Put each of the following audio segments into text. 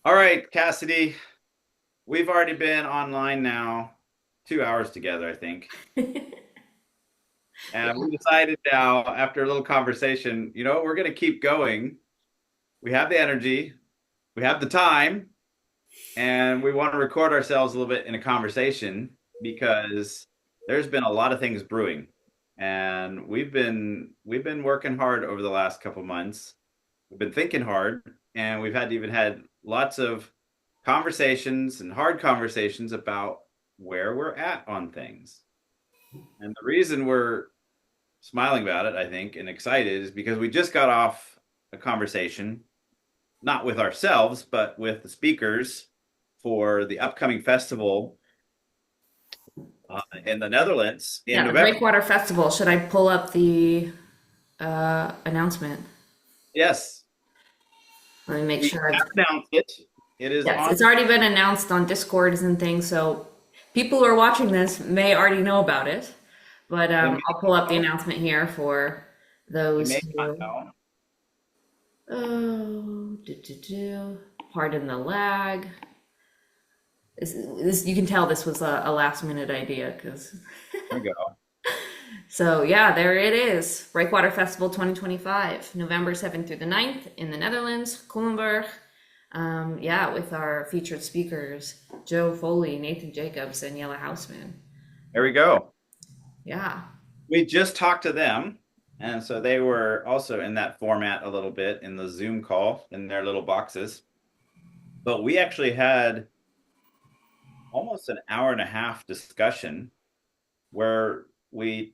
All right, Cassidy, we've already been online now 2 hours together, I think. And we decided now, after a little conversation, we're going to keep going. We have the energy, we have the time, and we want to record ourselves a little bit in a conversation because there's been a lot of things brewing. And we've been working hard over the last couple months. We've been thinking hard, and we've had lots of conversations and hard conversations about where we're at on things. And the reason we're smiling about it, I think, and excited is because we just got off a conversation, not with ourselves, but with the speakers for the upcoming festival in the Netherlands in Yeah, the November. Breakwater Festival. Should I pull up the announcement? Yes, Let me make we sure. have announced it. It is Yes, on. it's already been announced on Discords and things, so people who are watching this may already know about it. But They may I'll pull up the know. announcement here for They those may not who. know. Oh, pardon the lag. You can tell this was a last minute idea because. There we go. So yeah, there it is. Breakwater Festival 2025, November 7th through the 9th in the Netherlands, Culemborg. Yeah, with our featured speakers, Joe Foley, Nathan Jacobs, and Yella Houseman. There we go. Yeah. We just talked to them, and so they were also in that format a little bit in the Zoom call in their little boxes. But we actually had almost an hour and a half discussion where we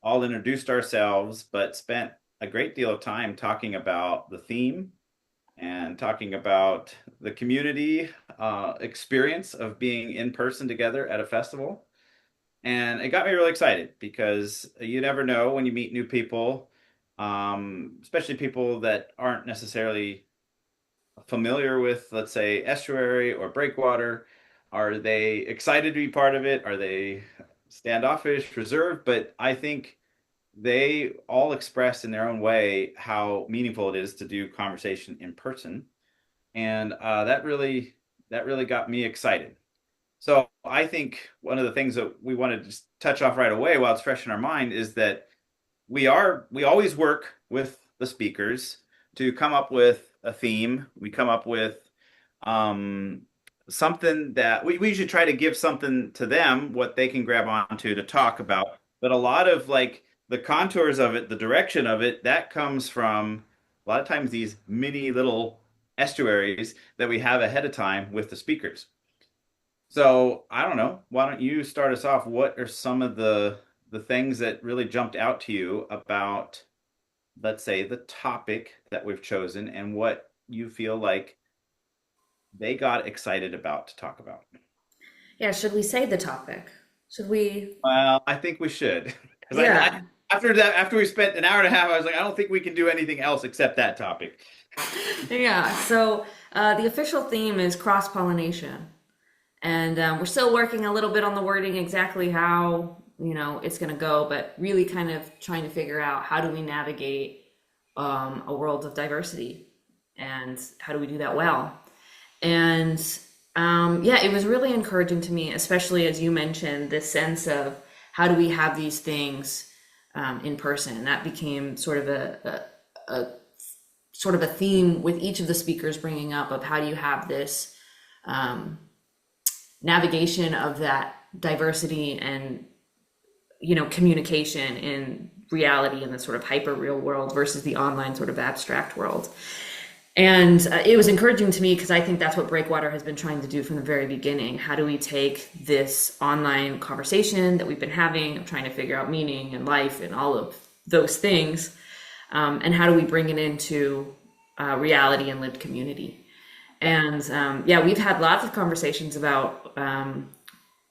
all introduced ourselves, but spent a great deal of time talking about the theme and talking about the community experience of being in person together at a festival. And it got me really excited because you never know when you meet new people, especially people that aren't necessarily familiar with, let's say, estuary or breakwater. Are they excited to be part of it? Are they standoffish, reserved? But I think they all express in their own way how meaningful it is to do conversation in person, and that really got me excited. So I think one of the things that we want to just touch off right away while it's fresh in our mind is that we always work with the speakers to come up with a theme. We come up with um, something that we usually try to give something to them what they can grab onto to talk about. But a lot of like the contours of it, the direction of it, that comes from a lot of times these mini little estuaries that we have ahead of time with the speakers. So I don't know. Why don't you start us off? What are some of the things that really jumped out to you about, let's say, the topic that we've chosen and what you feel like they got excited about to talk about? Yeah, should we say the topic? Should we? Well, I think we should because Yeah. after that, after we spent an hour and a half, I was like, I don't think we can do anything else except that topic. Yeah. So the official theme is cross-pollination. And we're still working a little bit on the wording exactly how, it's going to go, but really kind of trying to figure out how do we navigate a world of diversity and how do we do that well. And yeah, it was really encouraging to me, especially as you mentioned, this sense of how do we have these things in person. That became sort of a sort of a theme with each of the speakers bringing up of how do you have this um, navigation of that diversity and communication in reality in the sort of hyper real world versus the online sort of abstract world. And it was encouraging to me because I think that's what Breakwater has been trying to do from the very beginning. How do we take this online conversation that we've been having of trying to figure out meaning and life and all of those things, and how do we bring it into reality and lived community? And yeah, we've had lots of conversations about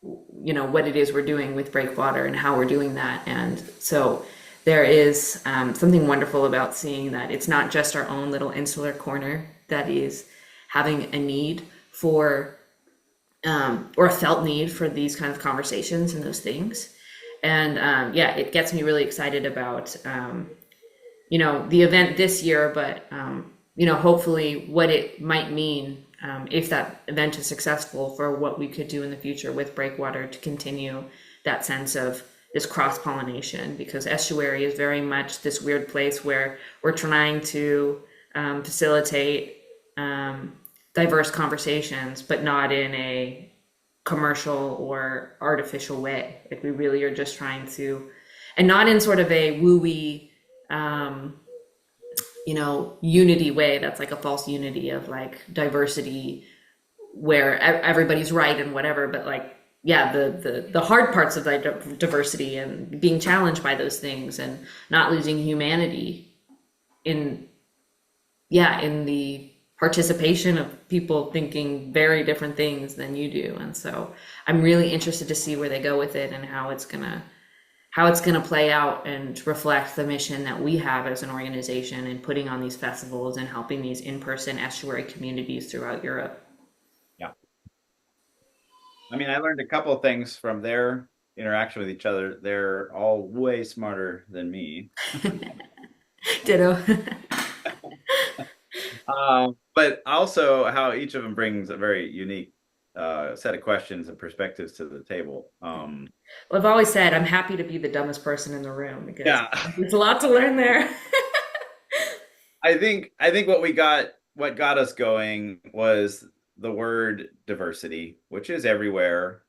what it is we're doing with Breakwater and how we're doing that. And so there is something wonderful about seeing that it's not just our own little insular corner that is having a need for or a felt need for these kind of conversations and those things. And yeah, it gets me really excited about the event this year, but hopefully what it might mean if that event is successful, for what we could do in the future with Breakwater to continue that sense of this cross pollination, because estuary is very much this weird place where we're trying to facilitate diverse conversations, but not in a commercial or artificial way. Like we really are just trying to, and not in sort of a wooey, unity way. That's like a false unity of like diversity where everybody's right and whatever. But like, yeah, the hard parts of that diversity and being challenged by those things and not losing humanity in, yeah, in the participation of people thinking very different things than you do. And so I'm really interested to see where they go with it and how it's gonna play out and reflect the mission that we have as an organization in putting on these festivals and helping these in-person estuary communities throughout Europe. Yeah. I mean, I learned a couple of things from their interaction with each other. They're all way smarter than me. Ditto. But also how each of them brings a very unique set of questions and perspectives to the table. Well, I've always said I'm happy to be the dumbest person in the room because Yeah, there's a lot to learn there. I think what got us going was the word diversity, which is everywhere.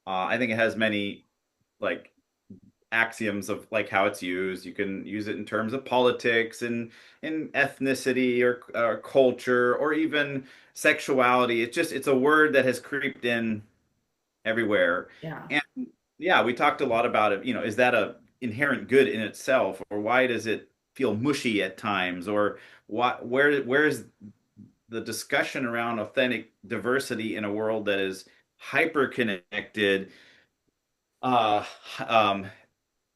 I think it has many like axioms of like how it's used. You can use it in terms of politics and in ethnicity or culture or even sexuality. It's a word that has creeped in everywhere. Yeah, And yeah, we talked a lot about it. Is that a inherent good in itself, or why does it feel mushy at times, or where's the discussion around authentic diversity in a world that is hyper connected? Uh, um,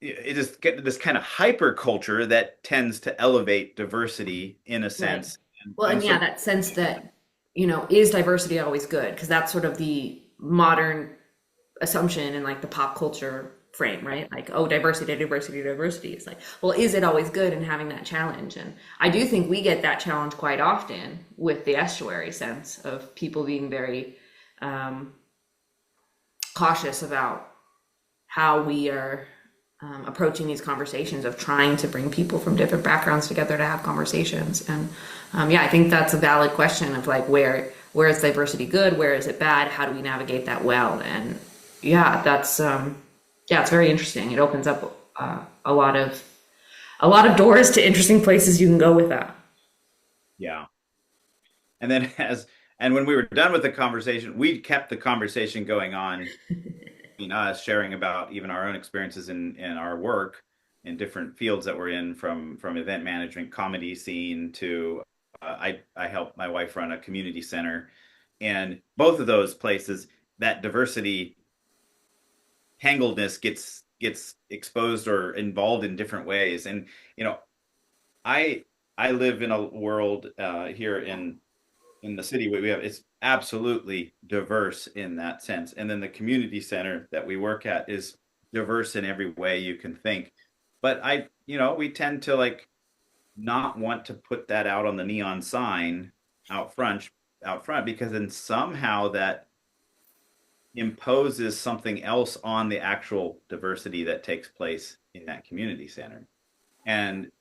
it is get this kind of hyper culture that tends to elevate diversity in a right. sense, Well, and and yeah, so that sense that, is diversity always good? Because that's sort of the modern assumption in like the pop culture frame, right? Like, oh, diversity, diversity, diversity. It's like, well, is it always good in having that challenge? And I do think we get that challenge quite often with the estuary sense of people being very um, cautious about how we are approaching these conversations of trying to bring people from different backgrounds together to have conversations. And yeah, I think that's a valid question of like where is diversity good, where is it bad, how do we navigate that well? And yeah, that's yeah, it's very interesting. It opens up a lot of doors to interesting places you can go with that. yeah. And then and when we were done with the conversation, we kept the conversation going on, us sharing about even our own experiences in our work in different fields that we're in, from event management, comedy scene to I help my wife run a community center, and both of those places that diversity tangledness gets exposed or involved in different ways. And you know, I I live in a world here in the city we have, it's absolutely diverse in that sense. And then the community center that we work at is diverse in every way you can think. But we tend to like not want to put that out on the neon sign out front out front, because then somehow that imposes something else on the actual diversity that takes place in that community center. And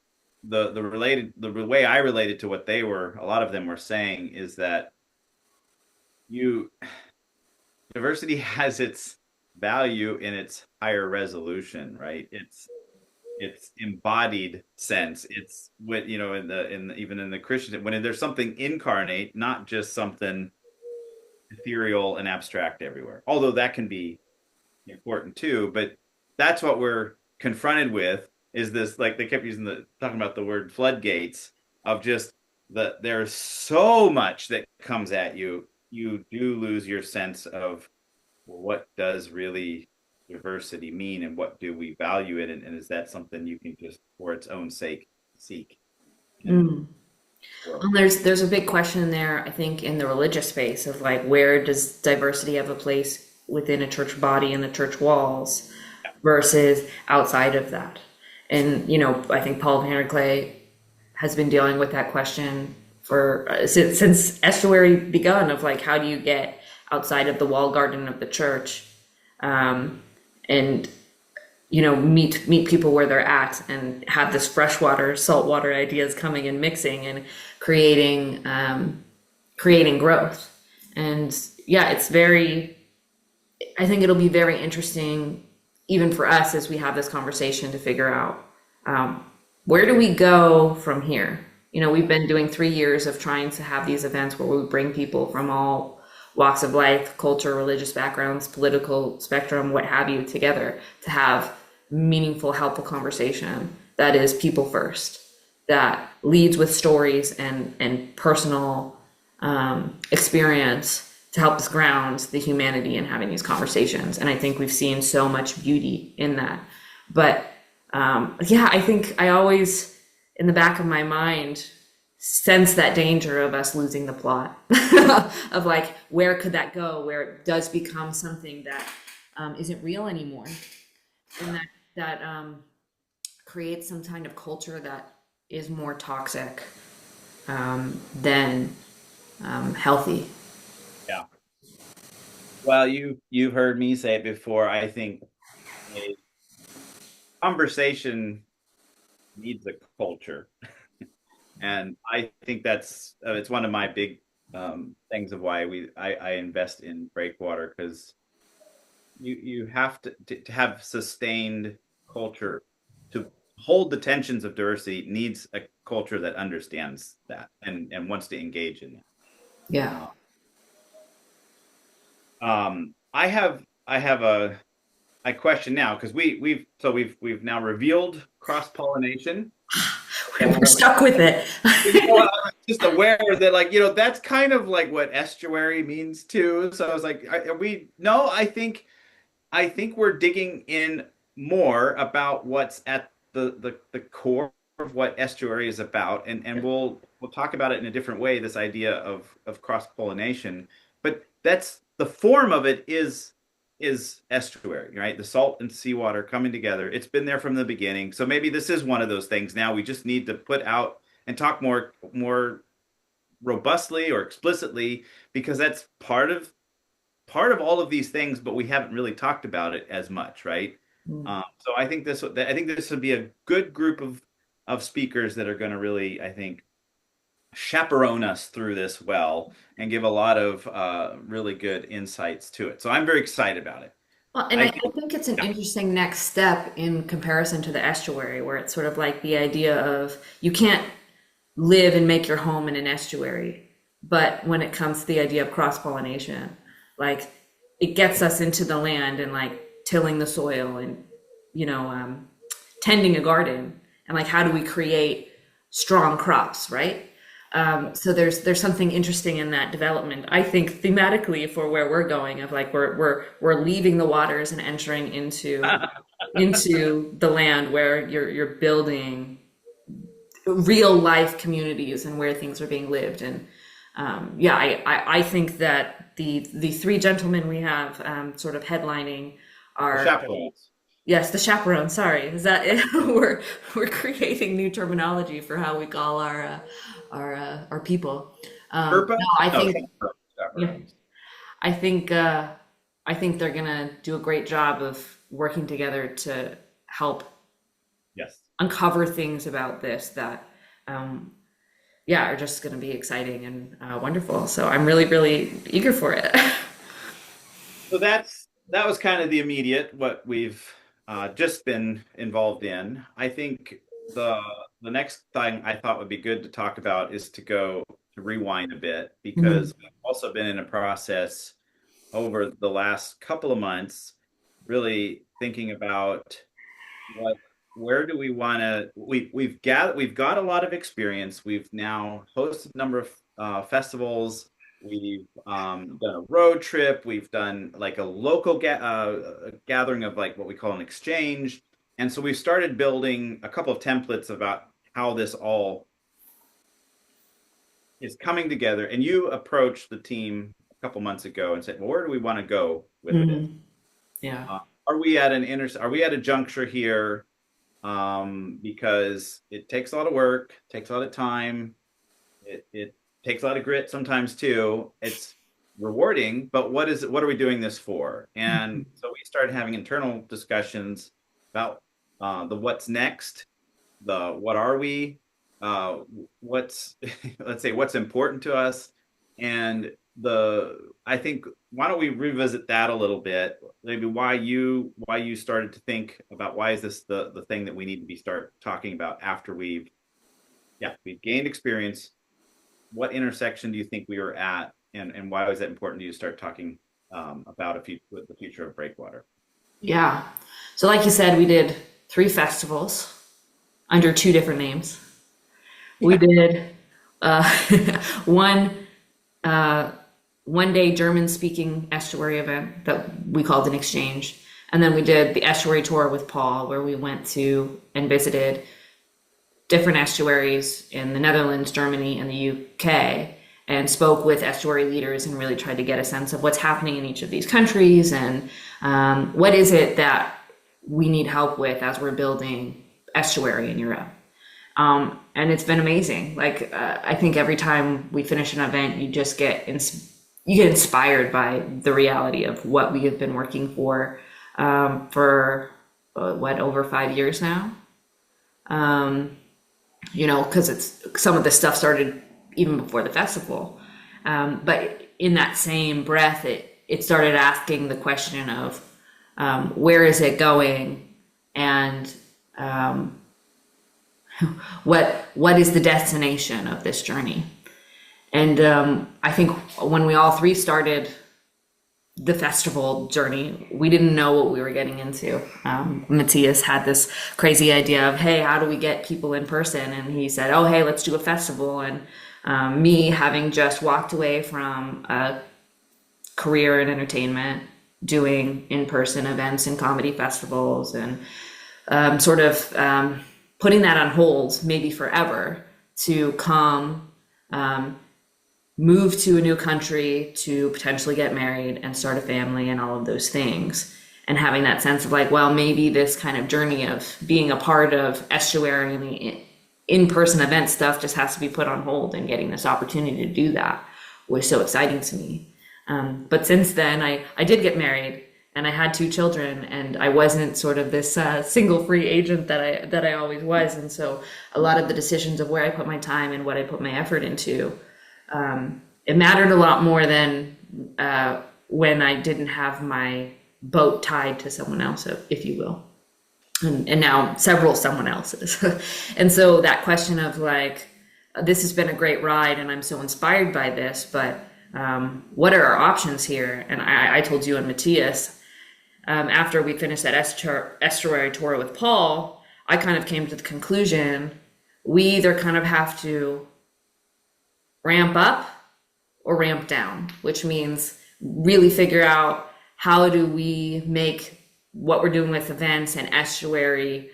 the way I related to what a lot of them were saying is that you diversity has its value in its higher resolution, right? It's embodied sense. It's what even in the Christian, when there's something incarnate, not just something ethereal and abstract everywhere. Although that can be important too, but that's what we're confronted with, is this, like they kept talking about the word floodgates of just there's so much that comes at you. You do lose your sense of, well, what does really diversity mean, and what do we value it, and is that something you can just for its own sake seek in the Mm. world? Well, there's a big question there, I think, in the religious space of like where does diversity have a place within a church body and the church walls versus outside of that. And I think Paul Van Clay has been dealing with that question for since estuary begun of like how do you get outside of the wall garden of the church, and meet people where they're at and have this freshwater saltwater ideas coming and mixing and creating growth. And yeah, it's very, I think it'll be very interesting even for us as we have this conversation to figure out, where do we go from here. We've been doing 3 years of trying to have these events where we bring people from all walks of life, culture, religious backgrounds, political spectrum, what have you, together to have meaningful, helpful conversation that is people first, that leads with stories and personal experience to help us ground the humanity in having these conversations. And I think we've seen so much beauty in that. But yeah, I think I always, in the back of my mind, sense that danger of us losing the plot of like, where could that go, where it does become something that isn't real anymore, and that creates some kind of culture that is more toxic than healthy. Yeah. Well, you've heard me say it before. I think a conversation needs a culture, and I think that's it's one of my big things of why I invest in Breakwater, because you have to have sustained culture to hold the tensions of diversity needs a culture that understands that and wants to engage in that. Yeah. I have a question now, because we've now revealed cross pollination. We're stuck with it. I'm just aware that, like, that's kind of like what estuary means too. So I was like, are we? No, I think we're digging in more about what's at the core of what estuary is about, and we'll talk about it in a different way. This idea of cross pollination, but that's the form of it is estuary, right? The salt and seawater coming together. It's been there from the beginning. So maybe this is one of those things. Now we just need to put out and talk more robustly or explicitly, because that's part of all of these things, but we haven't really talked about it as much, right? So I think this would be a good group of speakers that are going to really, I think, chaperone us through this well and give a lot of really good insights to it. So I'm very excited about it. Well, and I I think, think it's an yeah, interesting next step in comparison to the estuary, where it's sort of like the idea of you can't live and make your home in an estuary. But when it comes to the idea of cross pollination, like it gets us into the land and like tilling the soil and, you know, um, tending a garden. And like, how do we create strong crops, right? So there's something interesting in that development. I think thematically for where we're going of like we're leaving the waters and entering into the land where you're building real life communities and where things are being lived. And yeah, I think that the three gentlemen we have sort of headlining the are, chaperones. yes, the chaperone. Sorry, is that it? We're creating new terminology for how we call our people. No, Sherpas? I No, think yeah, chaperones. I think I think they're gonna do a great job of working together to help Yes. uncover things about this that um, yeah, are just going to be exciting and wonderful. So I'm really, really eager for it. So that was kind of the immediate what we've just been involved in. I think the the next thing I thought would be good to talk about is to go to rewind a bit, Mhm. because we've also been in a process over the last couple of months, really thinking about what where do we want to we've got a lot of experience. We've now hosted a number of festivals. We've done a road trip. We've done like a local gathering of like what we call an exchange. And so we started building a couple of templates about how this all is coming together. And you approached the team a couple months ago and said, well, where do we want to go with this? Mhm. Yeah. Uh, are we at a juncture here, because it takes a lot of work, takes a lot of time. it takes a lot of grit sometimes too. It's rewarding, but what are we doing this for? And so we started having internal discussions about the what's next, the what are we, uh, what's let's say what's important to us, and the I think why don't we revisit that a little bit? Maybe why you started to think about why is this the thing that we need to be start talking about after we've gained experience. What intersection do you think we were at, and why was that important to you to start talking about the future of Breakwater? Yeah. So, like you said, we did 3 festivals under 2 different names. We Yeah. did uh, one uh, 1 day German speaking estuary event that we called an exchange. And then we did the estuary tour with Paul, where we went to and visited different estuaries in the Netherlands, Germany, and the UK, and spoke with estuary leaders and really tried to get a sense of what's happening in each of these countries and what is it that we need help with as we're building estuary in Europe. And it's been amazing. Like I think every time we finish an event, you just you get inspired by the reality of what we have been working for over 5 years now. Because it's some of the stuff started even before the festival. But in that same breath, it started asking the question of where is it going, and what is the destination of this journey? And I think when we all 3 started the festival journey, we didn't know what we were getting into. Matthias had this crazy idea of, hey, how do we get people in person? And he said, oh, hey, let's do a festival. And me, having just walked away from a career in entertainment, doing in-person events and comedy festivals, and putting that on hold, maybe forever, to come move to a new country to potentially get married and start a family and all of those things. And having that sense of like, well, maybe this kind of journey of being a part of estuary and the in-person event stuff just has to be put on hold, and getting this opportunity to do that was so exciting to me. But since then, I did get married and I had 2 children, and I wasn't sort of this single free agent that I always was. And so a lot of the decisions of where I put my time and what I put my effort into, it mattered a lot more than when I didn't have my boat tied to someone else, if you will. And now several someone else's. And so that question of like, this has been a great ride and I'm so inspired by this, but what are our options here? And I told you and Matthias, after we finished that estuary tour with Paul, I kind of came to the conclusion, we either kind of have to ramp up or ramp down, which means really figure out how do we make what we're doing with events and estuary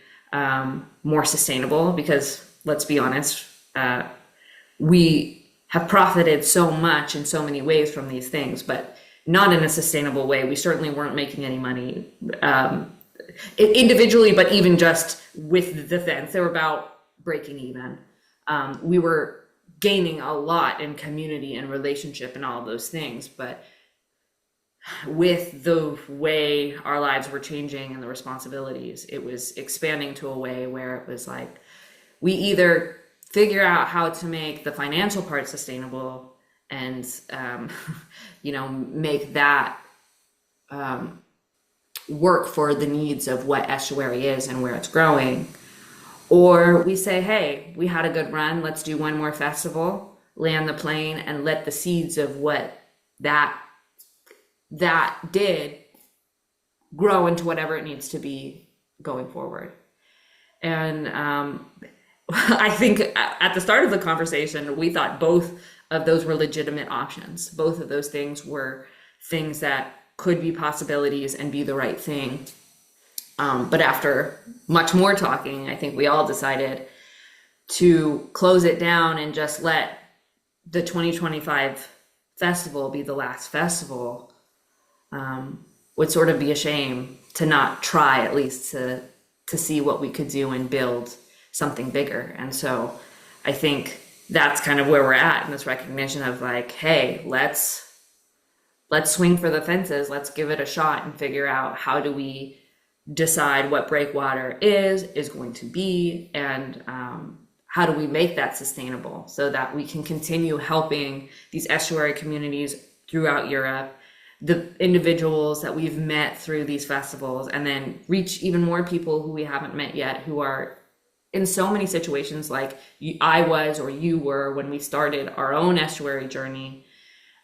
more sustainable, because let's be honest, we have profited so much in so many ways from these things, but not in a sustainable way. We certainly weren't making any money individually, but even just with the events, they were about breaking even. We were gaining a lot in community and relationship and all of those things, but with the way our lives were changing and the responsibilities, it was expanding to a way where it was like, we either figure out how to make the financial part sustainable and make that work for the needs of what estuary is and where it's growing, or we say, hey, we had a good run, let's do one more festival, land the plane, and let the seeds of what that did grow into whatever it needs to be going forward. And I think at the start of the conversation, we thought both of those were legitimate options. Both of those things were things that could be possibilities and be the right thing. But after much more talking, I think we all decided to close it down and just let the 2025 festival be the last festival. Would sort of be a shame to not try at least to see what we could do and build something bigger. And so I think that's kind of where we're at in this recognition of like, hey, let's swing for the fences. Let's give it a shot and figure out how do we decide what breakwater is going to be, and how do we make that sustainable so that we can continue helping these estuary communities throughout Europe, the individuals that we've met through these festivals, and then reach even more people who we haven't met yet, who are in so many situations like I was or you were when we started our own estuary journey,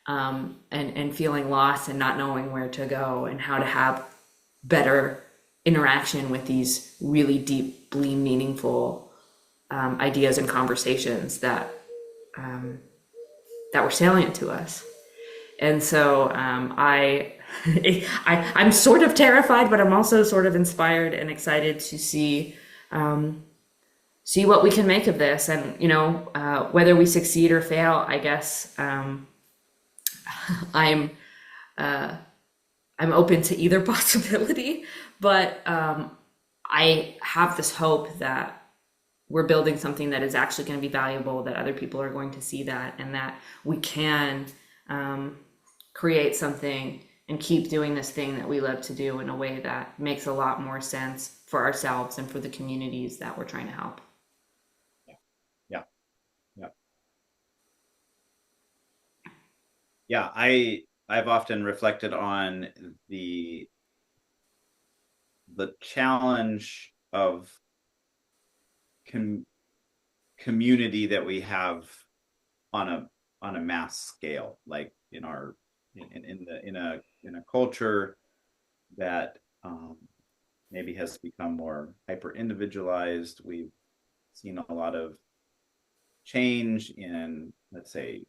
and feeling lost and not knowing where to go and how to have better interaction with these really deeply meaningful ideas and conversations that were salient to us. And so I'm sort of terrified, but I'm also sort of inspired and excited to see what we can make of this, and whether we succeed or fail. I guess I'm I'm open to either possibility, but I have this hope that we're building something that is actually going to be valuable, that other people are going to see that, and that we can create something and keep doing this thing that we love to do in a way that makes a lot more sense for ourselves and for the communities that we're trying to help. Yeah, yeah, yeah, yeah. I've often reflected on the challenge of com community that we have on a mass scale, like in our in a culture that maybe has become more hyper individualized. We've seen a lot of change in, let's say,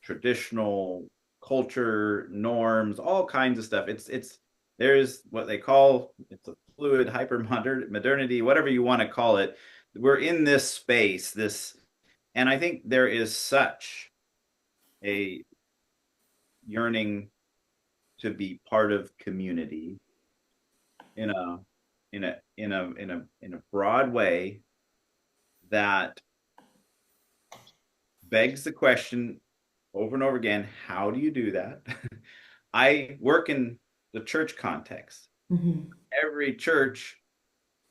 traditional culture norms, all kinds of stuff. It's there's what they call, it's a fluid hyper modernity, whatever you want to call it. We're in this space, this, and I think there is such a yearning to be part of community in a broad way that begs the question over and over again, how do you do that? I work in the church context. Mm-hmm. Every church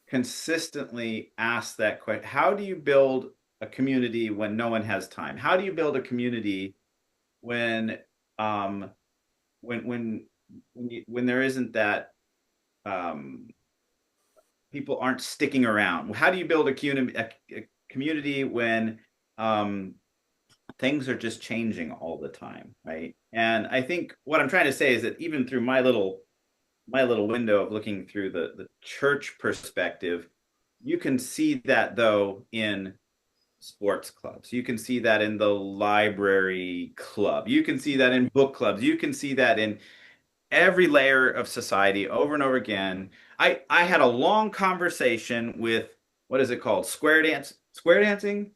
consistently asks that question. How do you build a community when no one has time? How do you build a community when um when there isn't that um people aren't sticking around? How do you build a community when um things are just changing all the time, right? And I think what I'm trying to say is that even through my little window of looking through the church perspective, you can see that though in sports clubs. You can see that in the library club. You can see that in book clubs. You can see that in every layer of society over and over again. I had a long conversation with, what is it called? Square dancing,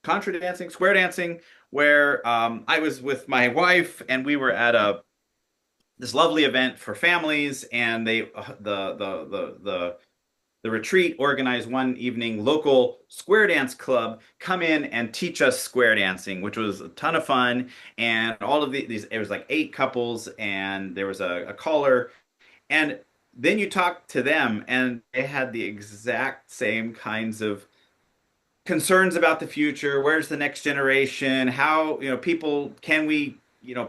contra dancing, square dancing, where I was with my wife and we were at a this lovely event for families, and the retreat organized one evening local square dance club come in and teach us square dancing, which was a ton of fun. And all of these, it was like 8 couples, and there was a caller. And then you talk to them, and they had the exact same kinds of concerns about the future. Where's the next generation? How, people, can we,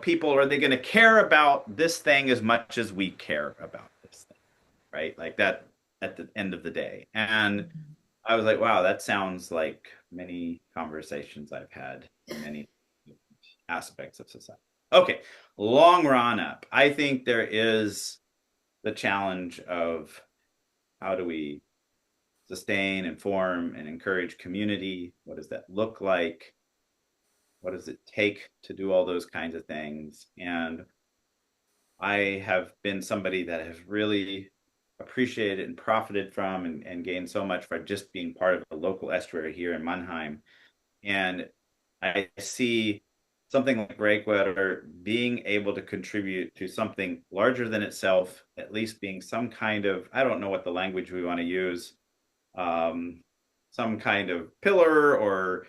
people, are they going to care about this thing as much as we care about this thing, right? Like that at the end of the day. And I was like, wow, that sounds like many conversations I've had in many aspects of society. Okay, long run up. I think there is the challenge of how do we sustain and form and encourage community? What does that look like? What does it take to do all those kinds of things? And I have been somebody that has really appreciated and profited from and gained so much by just being part of the local estuary here in Mannheim. And I see something like Breakwater being able to contribute to something larger than itself, at least being some kind of, I don't know what the language we want to use, some kind of pillar or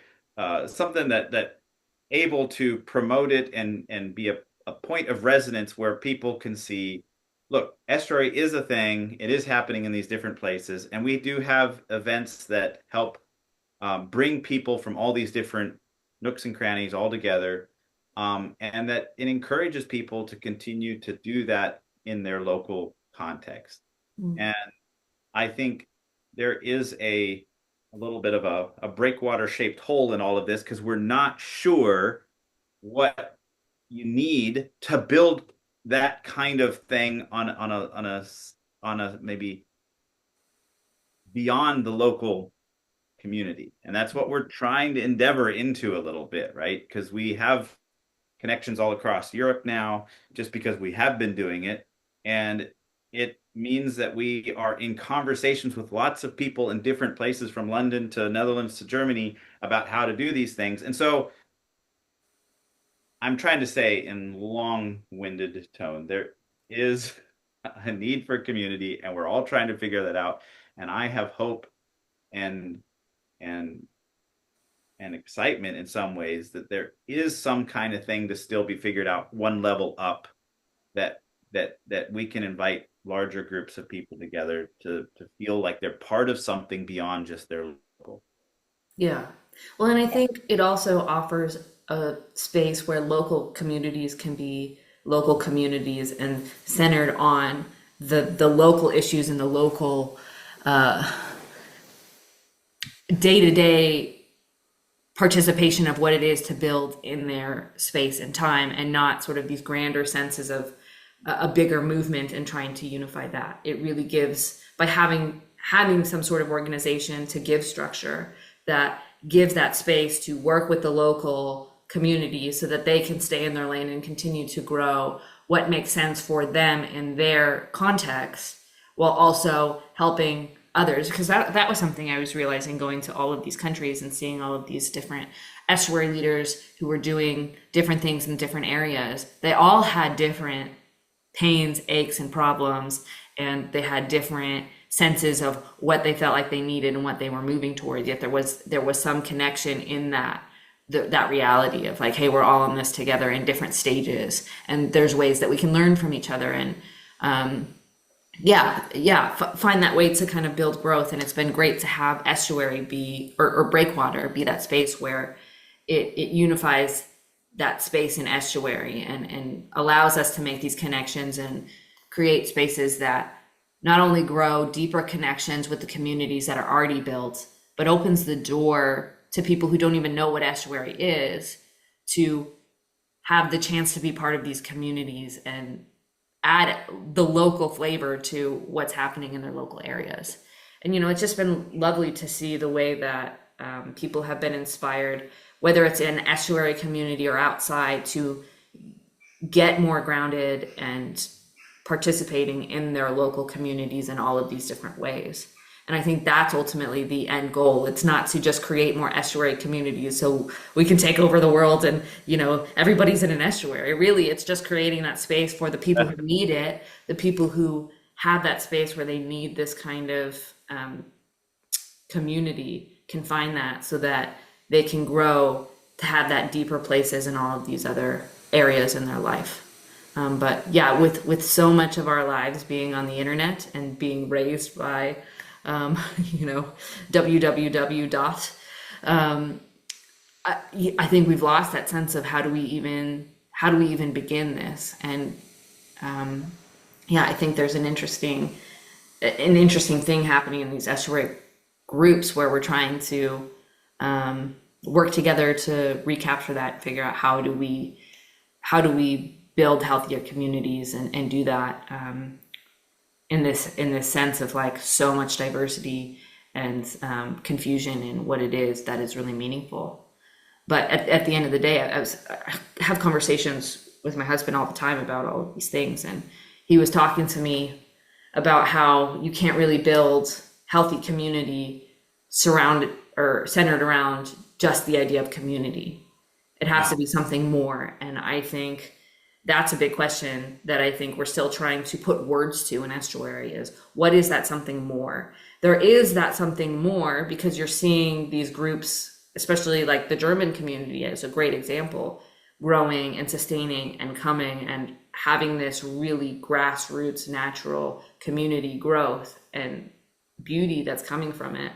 something that able to promote it and be a point of resonance where people can see, look, estuary is a thing. It is happening in these different places, and we do have events that help bring people from all these different nooks and crannies all together, and that it encourages people to continue to do that in their local context. Mm. And I think there is a little bit of a breakwater shaped hole in all of this because we're not sure what you need to build that kind of thing on a maybe beyond the local community. And that's what we're trying to endeavor into a little bit, right? Because we have connections all across Europe now, just because we have been doing it. And it means that we are in conversations with lots of people in different places from London to Netherlands to Germany about how to do these things. And so I'm trying to say in long-winded tone, there is a need for community, and we're all trying to figure that out. And I have hope and and and excitement in some ways that there is some kind of thing to still be figured out one level up, that we can invite larger groups of people together to feel like they're part of something beyond just their local. Yeah. Well, and I think it also offers a space where local communities can be local communities and centered on the local issues and the local day-to-day participation of what it is to build in their space and time, and not sort of these grander senses of a bigger movement and trying to unify that. It really gives, by having some sort of organization to give structure that gives that space to work with the local community so that they can stay in their lane and continue to grow what makes sense for them in their context, while also helping others. Because that was something I was realizing going to all of these countries and seeing all of these different estuary leaders who were doing different things in different areas. They all had different pains, aches, and problems, and they had different senses of what they felt like they needed and what they were moving towards. Yet there was some connection in that reality of like, hey, we're all in this together in different stages, and there's ways that we can learn from each other, and find that way to kind of build growth. And it's been great to have estuary be or breakwater be that space where it unifies that space in estuary and allows us to make these connections and create spaces that not only grow deeper connections with the communities that are already built, but opens the door to people who don't even know what estuary is to have the chance to be part of these communities and add the local flavor to what's happening in their local areas. And, it's just been lovely to see the way that people have been inspired, whether it's in estuary community or outside, to get more grounded and participating in their local communities in all of these different ways. And I think that's ultimately the end goal. It's not to just create more estuary communities so we can take over the world and, everybody's in an estuary. Really, it's just creating that space for the people who need it, the people who have that space where they need this kind of community can find that so that they can grow to have that deeper places in all of these other areas in their life. But yeah, with so much of our lives being on the internet and being raised by, www dot, I think we've lost that sense of how do we even begin this? And I think there's an interesting thing happening in these estuary groups where we're trying to work together to recapture that, figure out how do we build healthier communities and do that in this sense of like so much diversity and confusion in what it is that is really meaningful. But at the end of the day, I have conversations with my husband all the time about all of these things, and he was talking to me about how you can't really build healthy community surrounded or centered around just the idea of community. It has to be something more. And I think that's a big question that I think we're still trying to put words to in estuary is, what is that something more? There is that something more because you're seeing these groups especially like the German community is a great example, growing and sustaining and coming and having this really grassroots natural community growth and beauty that's coming from it.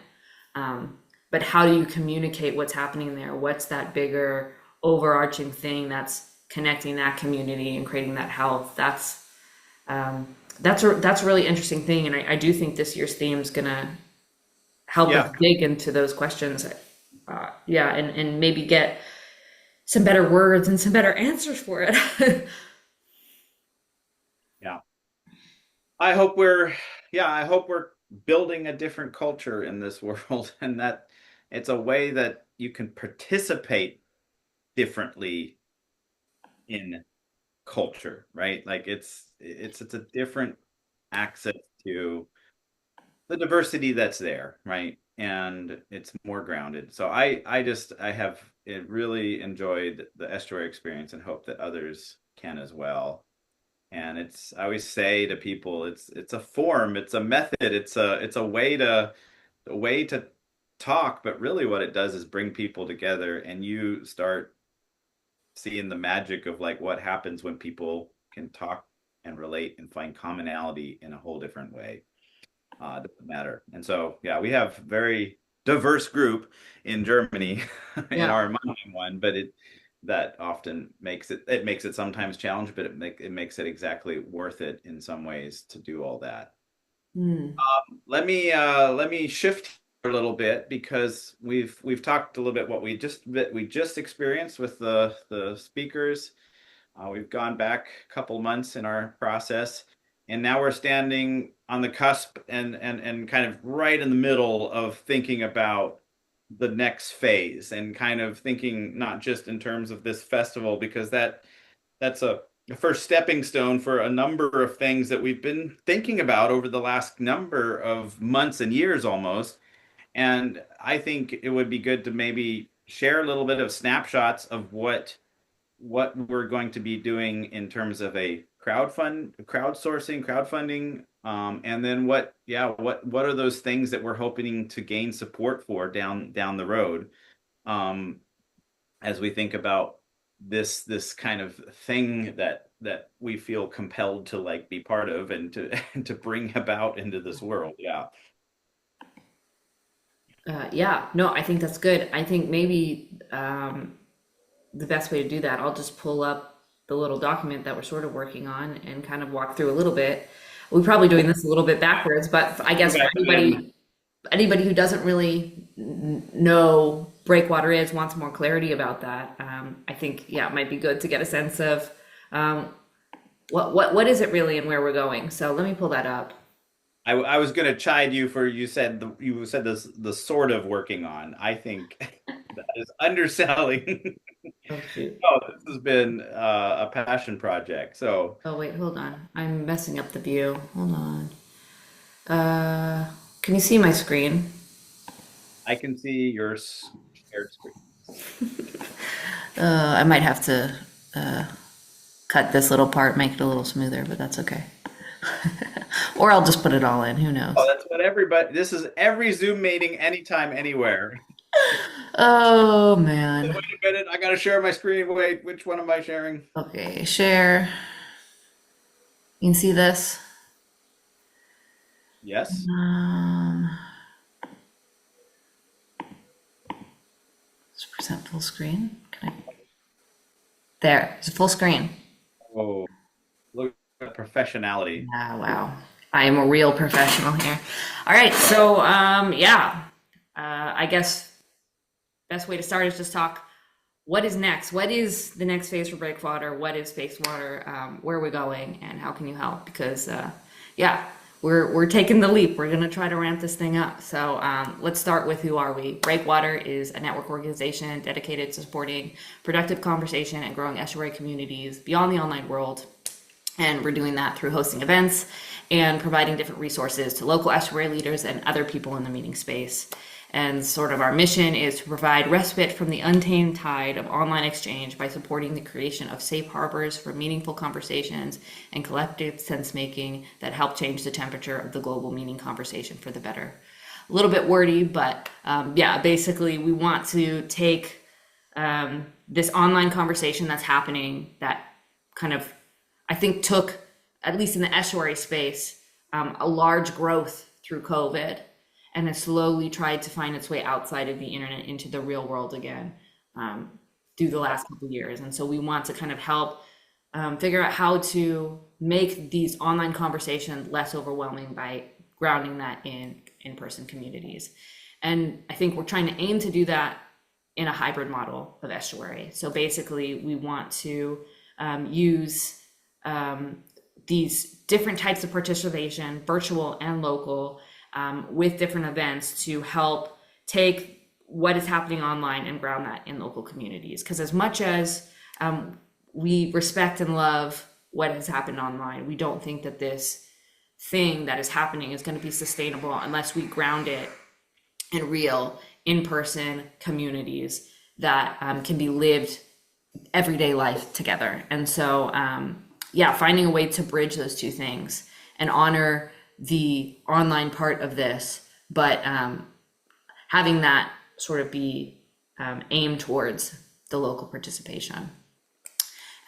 But how do you communicate what's happening there? What's that bigger overarching thing that's connecting that community and creating that health? That's a really interesting thing, and I do think this year's theme is gonna help us Yeah, dig into those questions. Yeah, and maybe get some better words and some better answers for it. yeah. I hope we're, yeah, I hope we're building a different culture in this world, and that it's a way that you can participate differently in culture, right? Like it's a different access to the diversity that's there, right? And it's more grounded. So I have it really enjoyed the estuary experience and hope that others can as well. And it's I always say to people, it's a form, it's a method, it's a way to talk, but really what it does is bring people together and you start seeing the magic of like what happens when people can talk and relate and find commonality in a whole different way. Doesn't matter. And so, yeah, we have very diverse group in Germany in Yeah. our Mannheim one, but it that often makes it sometimes challenging, but it makes it exactly worth it in some ways to do all that. Hmm. Let me shift a little bit because we've talked a little bit what we just experienced with the speakers. We've gone back a couple months in our process, and now we're standing on the cusp and kind of right in the middle of thinking about the next phase and kind of thinking not just in terms of this festival because that's a first stepping stone for a number of things that we've been thinking about over the last number of months and years almost. And I think it would be good to maybe share a little bit of snapshots of what we're going to be doing in terms of a crowdfunding, and then what are those things that we're hoping to gain support for down the road, um, as we think about this kind of thing that we feel compelled to like be part of and to and to bring about into this world. Yeah. Yeah, no, I think that's good. I think maybe the best way to do that, I'll just pull up the little document that we're sort of working on and kind of walk through a little bit. We're probably doing this a little bit backwards, but I guess for Okay. anybody who doesn't really know Breakwater is, wants more clarity about that, I think yeah, it might be good to get a sense of um, what is it really and where we're going. So let me pull that up. I was going to chide you for you said this the sort of working on. I think that is underselling. Oh shoot. Oh, this has been a passion project. So Oh wait, hold on. I'm messing up the view. Hold on. Can you see my screen? I can see your shared screen. I might have to cut this little part, make it a little smoother, but that's okay. Or I'll just put it all in. Who knows? Oh, that's what everybody. This is every Zoom meeting, anytime, anywhere. Oh Wait man. a minute, I got to share my screen. Wait, which one am I sharing? Okay, share. You can see this. Yes. Um, it's percent full screen. Can I? There. It's full screen. Oh, look at professionality. Ah, wow. I am a real professional here. All right, so yeah, I guess best way to start is just talk. What is next? What is the next phase for Breakwater? What is Space Water? Where are we going, and how can you help? Because yeah, we're taking the leap. We're gonna try to ramp this thing up. So let's start with who are we? Breakwater is a network organization dedicated to supporting productive conversation and growing estuary communities beyond the online world. And we're doing that through hosting events and providing different resources to local estuary leaders and other people in the meeting space. And sort of our mission is to provide respite from the untamed tide of online exchange by supporting the creation of safe harbors for meaningful conversations and collective sense making that help change the temperature of the global meaning conversation for the better. a little bit wordy, but yeah, basically we want to take this online conversation that's happening that kind of, I think, took, at least in the estuary space, a large growth through COVID, and has slowly tried to find its way outside of the internet into the real world again through the last couple of years. And so we want to kind of help figure out how to make these online conversations less overwhelming by grounding that in in-person communities. And I think we're trying to aim to do that in a hybrid model of estuary. So basically, we want to use these different types of participation, virtual and local, with different events to help take what is happening online and ground that in local communities. Because as much as we respect and love what has happened online, we don't think that this thing that is happening is going to be sustainable unless we ground it in real in-person communities that can be lived everyday life together. And so yeah, finding a way to bridge those two things and honor the online part of this, but having that sort of be aimed towards the local participation.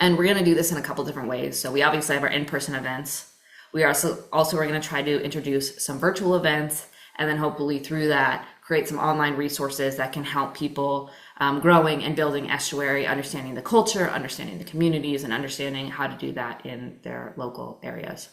And we're going to do this in a couple different ways. So we obviously have our in-person events. We are also we're going to try to introduce some virtual events, and then hopefully through that create some online resources that can help people growing and building estuary, understanding the culture, understanding the communities, and understanding how to do that in their local areas.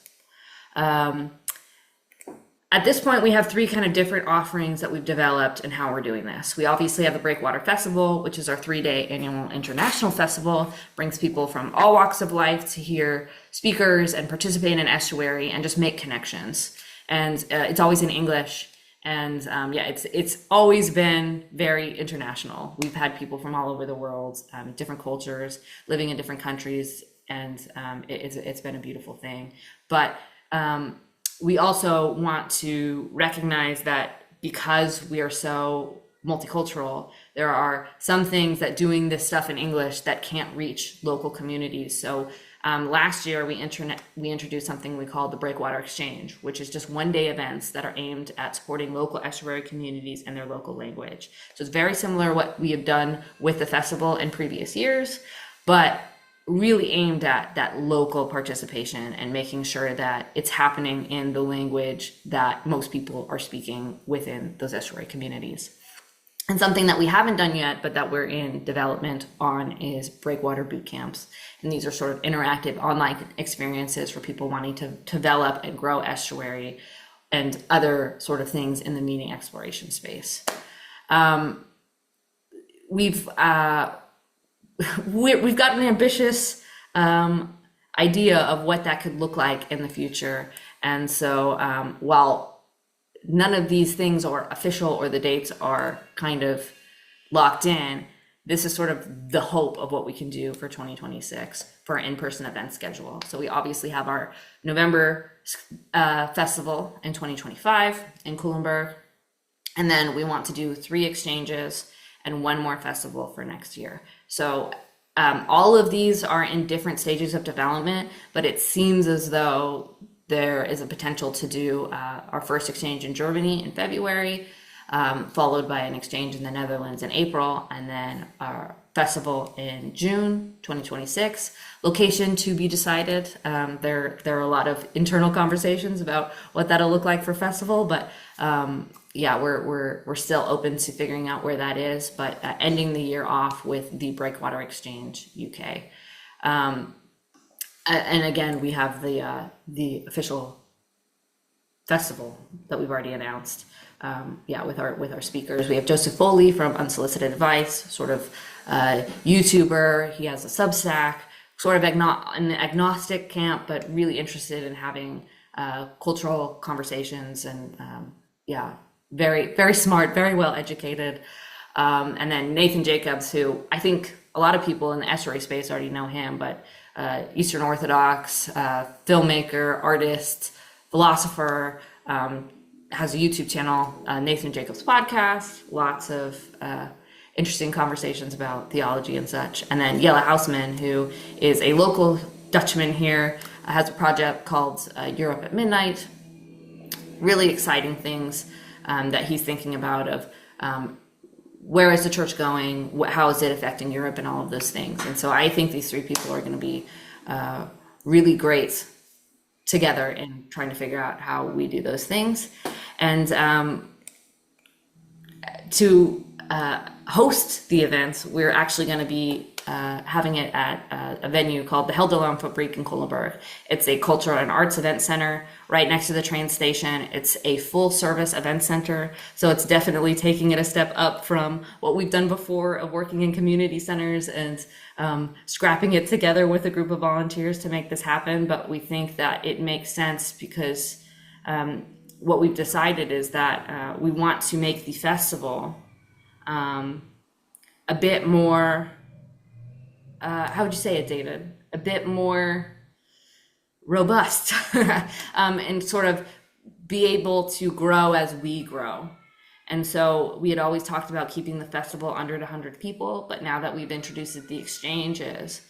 At this point, we have three kind of different offerings that we've developed and how we're doing this. We obviously have the Breakwater Festival, which is our 3-day annual international festival, brings people from all walks of life to hear speakers and participate in estuary and just make connections. And it's always in English. And yeah, it's always been very international. We've had people from all over the world, different cultures, living in different countries, and it's been a beautiful thing. But we also want to recognize that because we are so multicultural, there are some things that doing this stuff in English that can't reach local communities. So last year we introduced something we call the Breakwater Exchange, which is just one-day events that are aimed at supporting local estuary communities and their local language. So it's very similar to what we have done with the festival in previous years, but really aimed at that local participation and making sure that it's happening in the language that most people are speaking within those estuary communities. And something that we haven't done yet, but that we're in development on, is Breakwater boot camps. And these are sort of interactive online experiences for people wanting to develop and grow estuary and other sort of things in the meaning exploration space. We've got an ambitious idea of what that could look like in the future. And so while none of these things are official or the dates are kind of locked in, this is sort of the hope of what we can do for 2026 for our in-person event schedule. So we obviously have our November festival in 2025 in Culemborg. And then we want to do 3 exchanges and 1 more festival for next year. So all of these are in different stages of development, but it seems as though there is a potential to do our first exchange in Germany in February, followed by an exchange in the Netherlands in April, and then our festival in June 2026. Location to be decided. There are a lot of internal conversations about what that'll look like for festival, but yeah, we're still open to figuring out where that is, but ending the year off with the Breakwater Exchange UK. And again, we have the official festival that we've already announced. Yeah, with our speakers, we have Joseph Foley from Unsolicited Advice, sort of YouTuber. He has a Substack, sort of an agnostic camp, but really interested in having cultural conversations, and yeah, very, very smart, very well educated. And then Nathan Jacobs, who I think a lot of people in the estuary space already know him, but Eastern Orthodox, filmmaker, artist, philosopher, has a YouTube channel, Nathan Jacobs podcast, lots of interesting conversations about theology and such. And then Jelle Hausman, who is a local Dutchman here, has a project called Europe at Midnight. Really exciting things. that he's thinking about of where is the church going, how is it affecting Europe, and all of those things. And so I think these three people are going to be really great together in trying to figure out how we do those things. And to host the event, we're actually going to be having it at a venue called the Helderlandfabriek in Culemborg. It's a cultural and arts event center right next to the train station. It's a full service event center, so it's definitely taking it a step up from what we've done before of working in community centers and scrapping it together with a group of volunteers to make this happen. But we think that it makes sense because what we've decided is that we want to make the festival a bit more, how would you say it, David? A bit more robust and sort of be able to grow as we grow. And so we had always talked about keeping the festival under 100 people, but now that we've introduced the exchanges,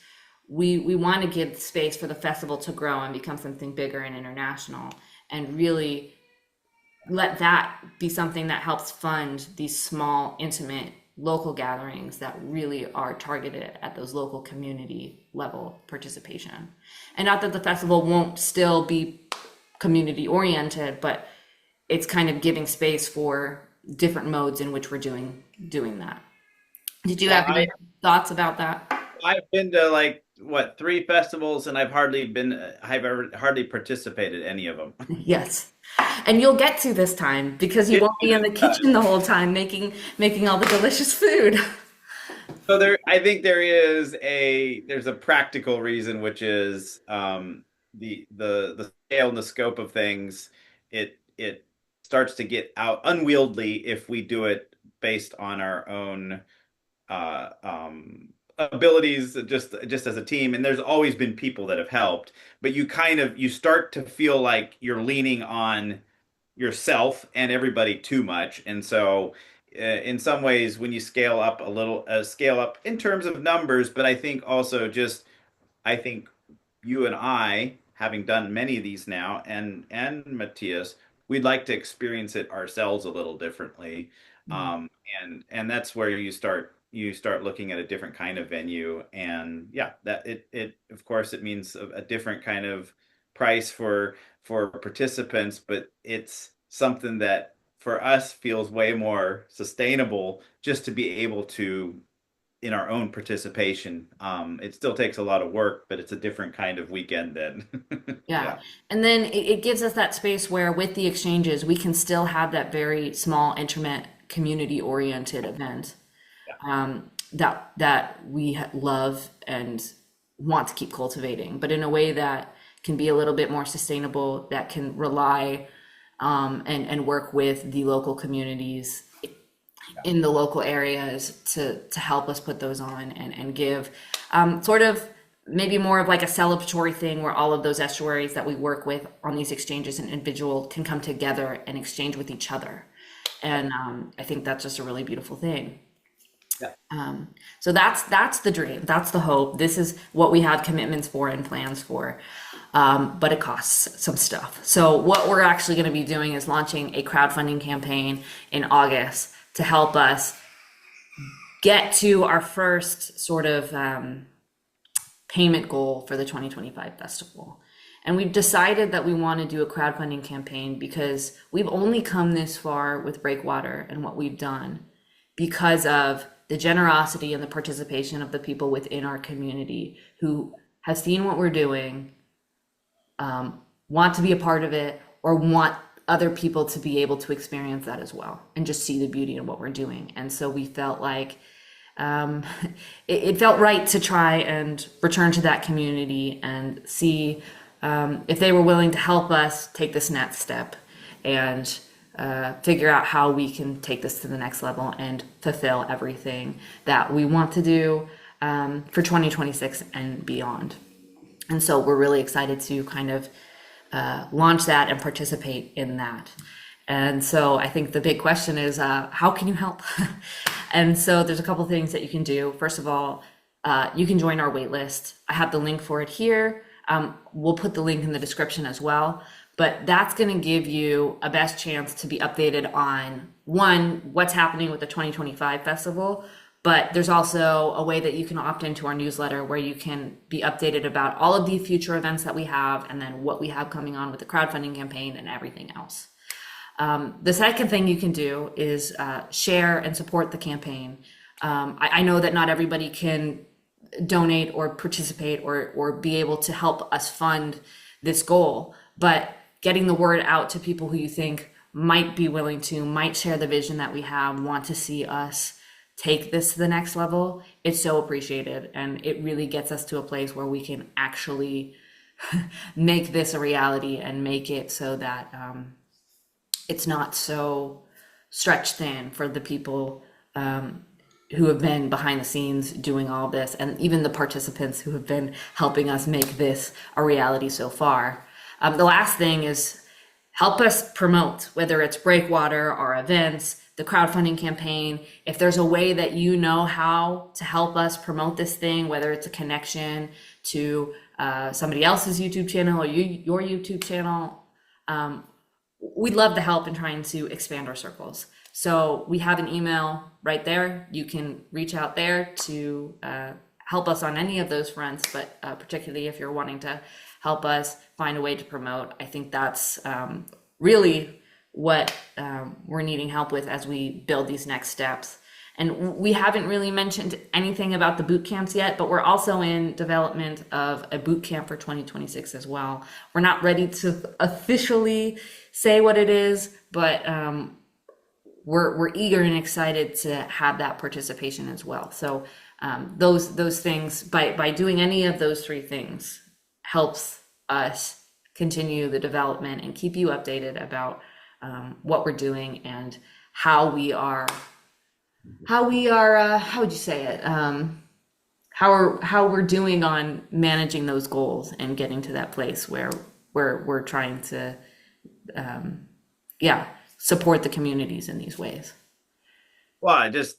we want to give space for the festival to grow and become something bigger and international, and really let that be something that helps fund these small, intimate, local gatherings that really are targeted at those local community level participation. And not that the festival won't still be community oriented, but it's kind of giving space for different modes in which we're doing that. Did you have any thoughts about that? I've been to like what, three festivals, and I've hardly participated in any of them. Yes. And you'll get to this time because you won't be in the kitchen the whole time making all the delicious food. So I think there's a practical reason, which is the scale and the scope of things. It starts to get out unwieldy if we do it based on our own abilities, just as a team. And there's always been people that have helped, but you start to feel like you're leaning on yourself and everybody too much. And so in some ways, when you scale up in terms of numbers, but I think also just, I think you and I, having done many of these now, and Matthias, we'd like to experience it ourselves a little differently. Um, and that's where you start looking at a different kind of venue. And yeah, that it of course it means a different kind of price for participants, but it's something that for us feels way more sustainable just to be able to, in our own participation. It still takes a lot of work, but it's a different kind of weekend then. Yeah. Yeah. And then it gives us that space where with the exchanges, we can still have that very small, intimate, community oriented event that we love and want to keep cultivating, but in a way that can be a little bit more sustainable, that can rely and work with the local communities in the local areas to help us put those on and give sort of maybe more of like a celebratory thing where all of those estuaries that we work with on these exchanges and individual can come together and exchange with each other. And I think that's just a really beautiful thing. Yeah. So that's the dream. That's the hope. This is what we have commitments for and plans for. But it costs some stuff. So what we're actually going to be doing is launching a crowdfunding campaign in August to help us get to our first sort of payment goal for the 2025 festival. And we've decided that we want to do a crowdfunding campaign because we've only come this far with Breakwater and what we've done because of the generosity and the participation of the people within our community who have seen what we're doing, want to be a part of it, or want other people to be able to experience that as well and just see the beauty in what we're doing. And so we felt like it felt right to try and return to that community and see if they were willing to help us take this next step and figure out how we can take this to the next level and fulfill everything that we want to do for 2026 and beyond. And so we're really excited to kind of launch that and participate in that. And so I think the big question is, how can you help? And so there's a couple things that you can do. First of all, you can join our wait list. I have the link for it here. We'll put the link in the description as well. But that's going to give you a best chance to be updated on one, what's happening with the 2025 festival. But there's also a way that you can opt into our newsletter where you can be updated about all of the future events that we have and then what we have coming on with the crowdfunding campaign and everything else. The second thing you can do is share and support the campaign. I know that not everybody can donate or participate or be able to help us fund this goal, but getting the word out to people who you think might be willing to, might share the vision that we have, want to see us take this to the next level, it's so appreciated. And it really gets us to a place where we can actually make this a reality and make it so that it's not so stretched thin for the people who have been behind the scenes doing all this, and even the participants who have been helping us make this a reality so far. The last thing is help us promote, whether it's Breakwater, our events, the crowdfunding campaign. If there's a way that you know how to help us promote this thing, whether it's a connection to somebody else's YouTube channel or your YouTube channel, we'd love the help in trying to expand our circles. So we have an email right there. You can reach out there to help us on any of those fronts, but particularly if you're wanting to help us find a way to promote, I think that's really what we're needing help with as we build these next steps. And we haven't really mentioned anything about the boot camps yet, but we're also in development of a boot camp for 2026 as well. We're not ready to officially say what it is, but we're eager and excited to have that participation as well. So those things, by doing any of those three things, helps us continue the development and keep you updated about what we're doing and how would you say it? How we're doing on managing those goals and getting to that place where we're trying to, support the communities in these ways. Well, I just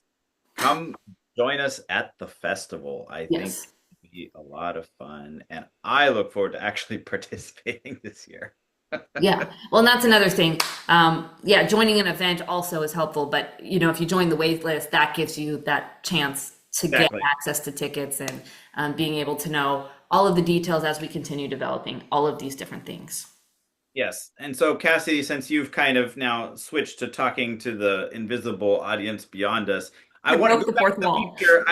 come join us at the festival. I think Yes. it'll be a lot of fun, and I look forward to actually participating this year. Yeah. Well, and that's another thing. Joining an event also is helpful, but if you join the wait list, that gives you that chance to get Exactly. access to tickets and being able to know all of the details as we continue developing all of these different things. Yes. And so, Cassidy, since you've kind of now switched to talking to the invisible audience beyond us, I I want to broke go the back fourth to the wall. future.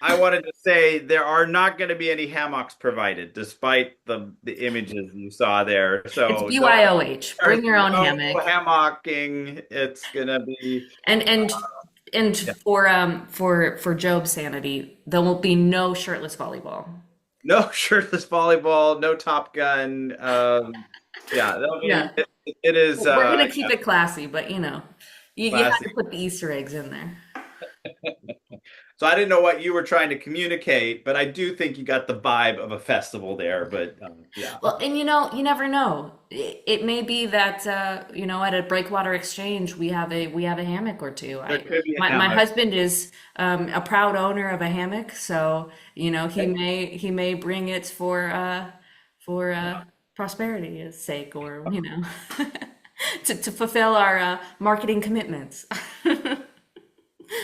I wanted to say there are not going to be any hammocks provided, despite the images you saw there. It's So no, BYOH. there's Bring your own no hammock. hammocking. It's gonna be And yeah, for Job's sanity, there will be no shirtless volleyball. no shirtless volleyball, no Top Gun. Yeah, that'll Yeah. be it is We're gonna keep it classy, but you have classy. to put the Easter eggs in there. So I didn't know what you were trying to communicate, but I do think you got the vibe of a festival there. But yeah, Well, and you never know. It may be that at a Breakwater exchange we have a hammock or two. there could be a My hammock. husband is a proud owner of a hammock, so he may bring it for prosperity's sake, or to fulfill our marketing commitments.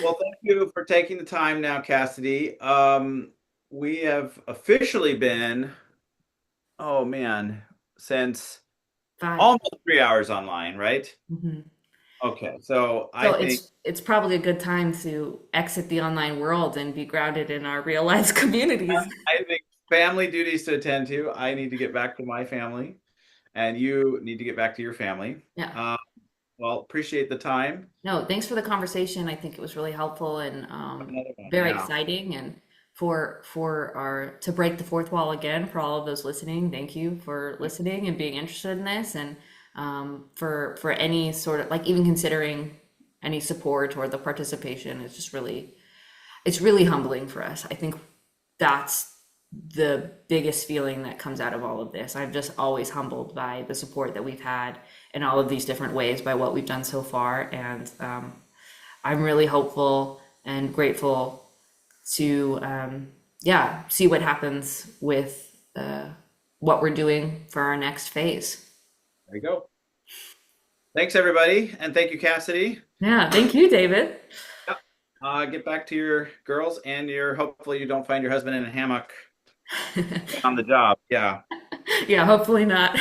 Well, thank you for taking the time now, Cassidy. We have officially been, oh man, since 5. almost 3 hours online, right? Mhm. Okay, so I So think it's probably a good time to exit the online world and be grounded in our real life communities. I think family duties to attend to. I need to get back to my family, and you need to get back to your family. Yeah. Uh, well, appreciate the time. No, thanks for the conversation. I think it was really helpful and Another one, very yeah. exciting. And for our to break the fourth wall again, for all of those listening, thank you for listening and being interested in this, and for any sort of, like, even considering any support or the participation. It's really humbling for us. I think that's the biggest feeling that comes out of all of this. I'm just always humbled by the support that we've had in all of these different ways, by what we've done so far. And I'm really hopeful and grateful to see what happens with what we're doing for our next phase. There you go. Thanks, everybody. And thank you, Cassidy. Yeah, thank you, David. Yep. Get back to your girls and hopefully you don't find your husband in a hammock on the job. Yeah. Yeah, hopefully not.